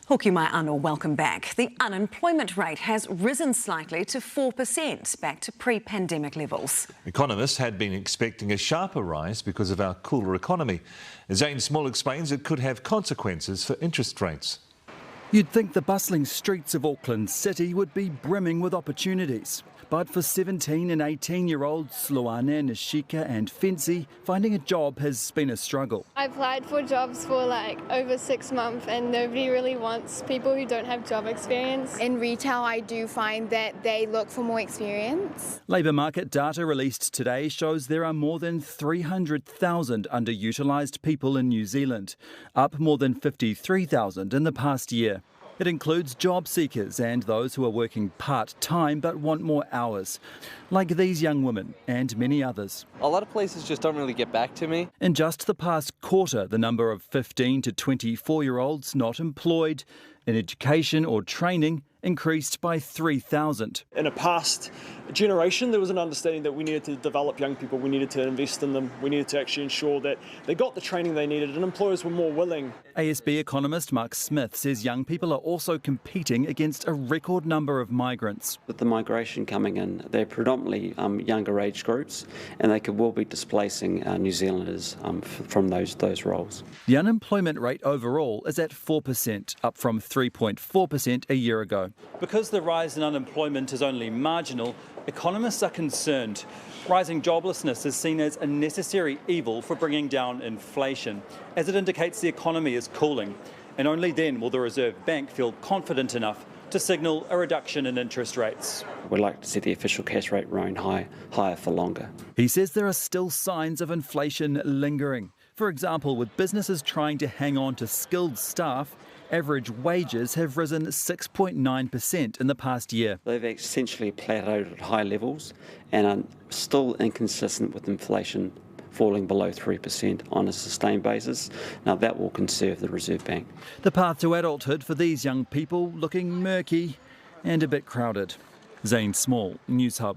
Hoki mai anō, welcome back. The unemployment rate has risen slightly to 4%, back to pre-pandemic levels. Economists had been expecting a sharper rise because of our cooler economy. Zane Small explains it could have consequences for interest rates. You'd think the bustling streets of Auckland City would be brimming with opportunities. But for 17 and 18-year-olds Sloane, Nishika and Fancy, finding a job has been a struggle. I applied for jobs for over 6 months and nobody really wants people who don't have job experience. In retail, I do find that they look for more experience. Labour market data released today shows there are more than 300,000 underutilised people in New Zealand, up more than 53,000 in the past year. It includes job seekers and those who are working part-time but want more hours, like these young women and many others. A lot of places just don't really get back to me. In just the past quarter, the number of 15 to 24-year-olds not employed in education or training increased by 3,000. In a past generation, there was an understanding that we needed to develop young people, we needed to invest in them, we needed to actually ensure that they got the training they needed and employers were more willing. ASB economist Mark Smith says young people are also competing against a record number of migrants. With the migration coming in, they're predominantly younger age groups, and they could well be displacing New Zealanders from those roles. The unemployment rate overall is at 4%, up from 3.4% a year ago. Because the rise in unemployment is only marginal, economists are concerned. Rising joblessness is seen as a necessary evil for bringing down inflation, as it indicates the economy is cooling. And only then will the Reserve Bank feel confident enough to signal a reduction in interest rates. We'd like to see the official cash rate remain higher for longer. He says there are still signs of inflation lingering. For example, with businesses trying to hang on to skilled staff, average wages have risen 6.9% in the past year. They've essentially plateaued at high levels and are still inconsistent with inflation falling below 3% on a sustained basis. Now that will conserve the Reserve Bank. The path to adulthood for these young people looking murky and a bit crowded. Zane Small, Newshub.